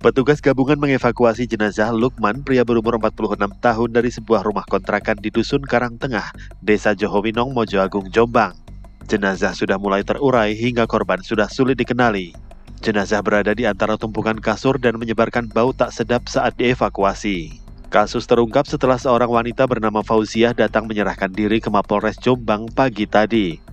Petugas gabungan mengevakuasi jenazah Lukman, pria berumur 46 tahun dari sebuah rumah kontrakan di Dusun Karangtengah, Desa Johowinong, Mojoagung, Jombang. Jenazah sudah mulai terurai hingga korban sudah sulit dikenali. Jenazah berada di antara tumpukan kasur dan menyebarkan bau tak sedap saat dievakuasi. Kasus terungkap setelah seorang wanita bernama Fauziah datang menyerahkan diri ke Mapolres Jombang pagi tadi.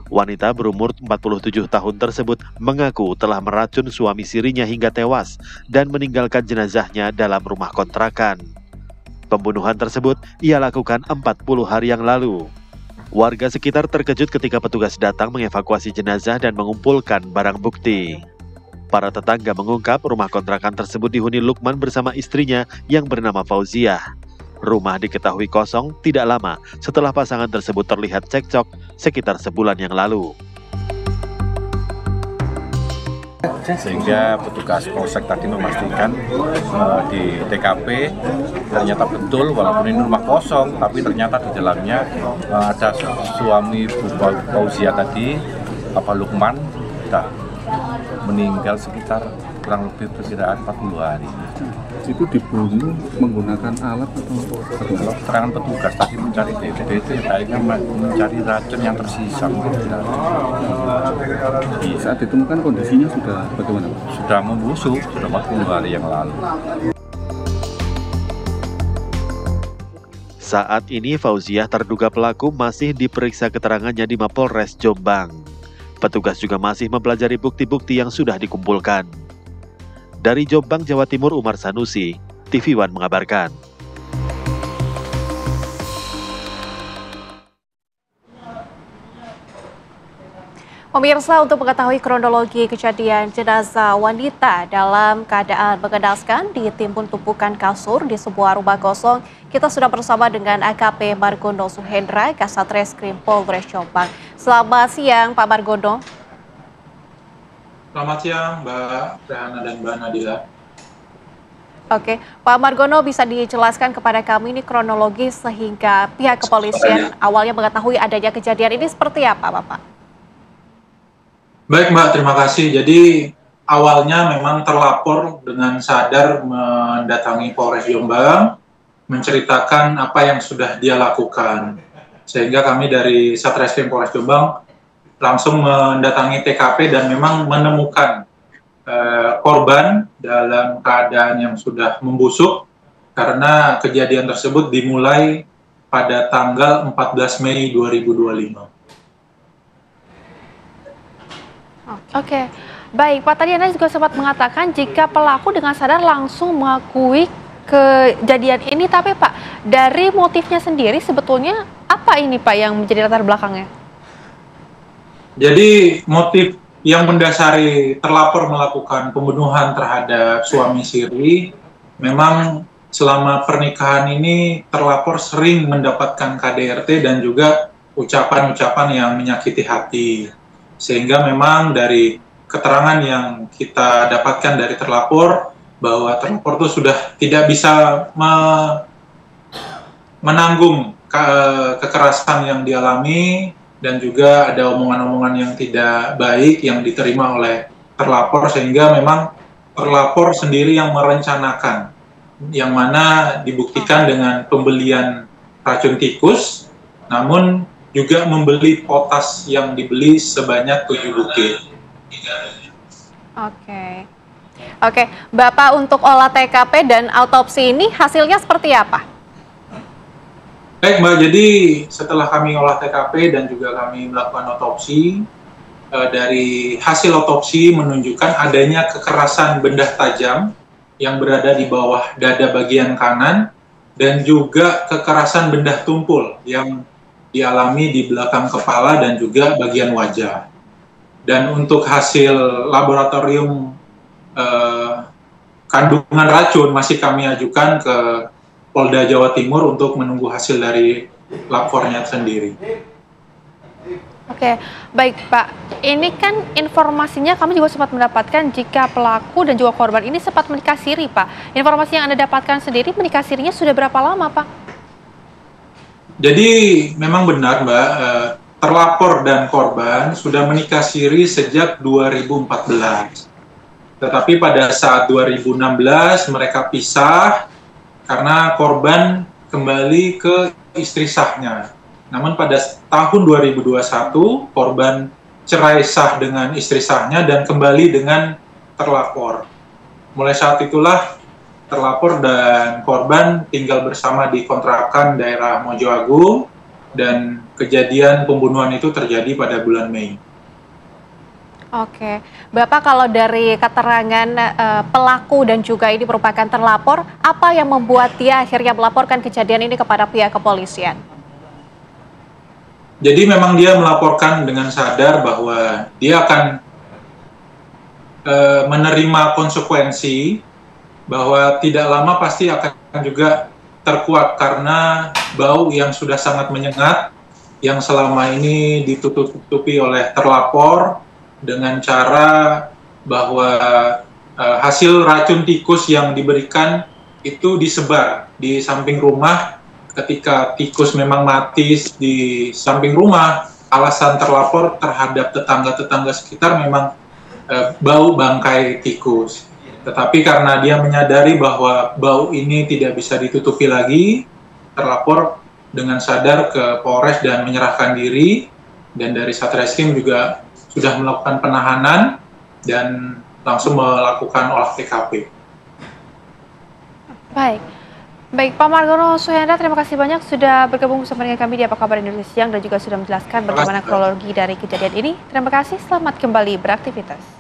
Wanita berumur 47 tahun tersebut mengaku telah meracun suami sirinya hingga tewas dan meninggalkan jenazahnya dalam rumah kontrakan. Pembunuhan tersebut ia lakukan 40 hari yang lalu. Warga sekitar terkejut ketika petugas datang mengevakuasi jenazah dan mengumpulkan barang bukti. Para tetangga mengungkap rumah kontrakan tersebut dihuni Lukman bersama istrinya yang bernama Fauziah. Rumah diketahui kosong tidak lama setelah pasangan tersebut terlihat cekcok sekitar sebulan yang lalu. Sehingga petugas polsek tadi memastikan di TKP ternyata betul walaupun ini rumah kosong, tapi ternyata di dalamnya ada suami Bu Fauziah tadi, Bapak Lukman, sudah meninggal sekitar kurang lebih perkiraan 40 hari. Itu dibunuh menggunakan alat atau keterangan petugas tadi mencari itu kayaknya mencari racun yang tersisa mungkin di dalam. Saat ditemukan kondisinya sudah bagaimana? Sudah membusuk, sudah 40 hari yang lalu. Saat ini Fauziah terduga pelaku masih diperiksa keterangannya di Mapolres Jombang. Petugas juga masih mempelajari bukti-bukti yang sudah dikumpulkan. Dari Jombang, Jawa Timur, Umar Sanusi, TV One mengabarkan. Pemirsa, untuk mengetahui kronologi kejadian jenazah wanita dalam keadaan mengenaskan ditimbun tumpukan kasur di sebuah rumah kosong, kita sudah bersama dengan AKP Margono Suhendra, Kasat Reskrim Polres Jombang. Selamat siang, Pak Margono. Selamat siang, Mbak Rehana dan Mbak Nadila. Oke, Pak Margono, bisa dijelaskan kepada kami ini kronologi sehingga pihak kepolisian awalnya mengetahui adanya kejadian ini seperti apa, Bapak? Baik, Mbak, terima kasih. Jadi awalnya memang terlapor dengan sadar mendatangi Polres Jombang, menceritakan apa yang sudah dia lakukan. Sehingga kami dari Satreskrim Polres Jombang langsung mendatangi TKP dan memang menemukan korban dalam keadaan yang sudah membusuk karena kejadian tersebut dimulai pada tanggal 14 Mei 2025. Oke, baik Pak, tadi Anda juga sempat mengatakan jika pelaku dengan sadar langsung mengakui kejadian ini, tapi Pak, dari motifnya sendiri sebetulnya apa ini Pak yang menjadi latar belakangnya? Jadi motif yang mendasari terlapor melakukan pembunuhan terhadap suami siri, memang selama pernikahan ini terlapor sering mendapatkan KDRT dan juga ucapan-ucapan yang menyakiti hati. Sehingga memang dari keterangan yang kita dapatkan dari terlapor, bahwa terlapor itu sudah tidak bisa menanggung kekerasan yang dialami, dan juga ada omongan-omongan yang tidak baik yang diterima oleh terlapor, sehingga memang terlapor sendiri yang merencanakan, yang mana dibuktikan dengan pembelian racun tikus, namun juga membeli potas yang dibeli sebanyak 7 butir. Oke, Bapak, untuk olah TKP dan autopsi ini hasilnya seperti apa? Baik, Mbak, jadi setelah kami olah TKP dan juga kami melakukan otopsi, dari hasil otopsi menunjukkan adanya kekerasan benda tajam yang berada di bawah dada bagian kanan dan juga kekerasan benda tumpul yang dialami di belakang kepala dan juga bagian wajah. Dan untuk hasil laboratorium kandungan racun masih kami ajukan ke Polda Jawa Timur untuk menunggu hasil dari lapornya sendiri. Oke, baik Pak. Ini kan informasinya kami juga sempat mendapatkan jika pelaku dan juga korban ini sempat menikah siri, Pak. Informasi yang Anda dapatkan sendiri, menikah sirinya sudah berapa lama, Pak? Jadi memang benar, Mbak, terlapor dan korban sudah menikah siri sejak 2014. Tetapi pada saat 2016 mereka pisah karena korban kembali ke istri sahnya. Namun pada tahun 2021 korban cerai sah dengan istri sahnya dan kembali dengan terlapor. Mulai saat itulah terlapor dan korban tinggal bersama di kontrakan daerah Mojo Agung dan kejadian pembunuhan itu terjadi pada bulan Mei. Oke, Bapak kalau dari keterangan pelaku dan juga ini merupakan terlapor, apa yang membuat dia akhirnya melaporkan kejadian ini kepada pihak kepolisian? Jadi memang dia melaporkan dengan sadar bahwa dia akan menerima konsekuensi, bahwa tidak lama pasti akan juga terkuak karena bau yang sudah sangat menyengat, yang selama ini ditutupi oleh terlapor, dengan cara bahwa hasil racun tikus yang diberikan itu disebar di samping rumah. Ketika tikus memang mati di samping rumah, alasan terlapor terhadap tetangga-tetangga sekitar memang bau bangkai tikus. Tetapi karena dia menyadari bahwa bau ini tidak bisa ditutupi lagi, terlapor dengan sadar ke Polres dan menyerahkan diri, dan dari Satreskrim juga sudah melakukan penahanan dan langsung melakukan olah TKP. Baik Pak Margono Suhendra, terima kasih banyak sudah bergabung bersama dengan kami di Apa Kabar Indonesia Siang dan juga sudah menjelaskan bagaimana kronologi dari kejadian ini. Terima kasih, selamat kembali beraktivitas.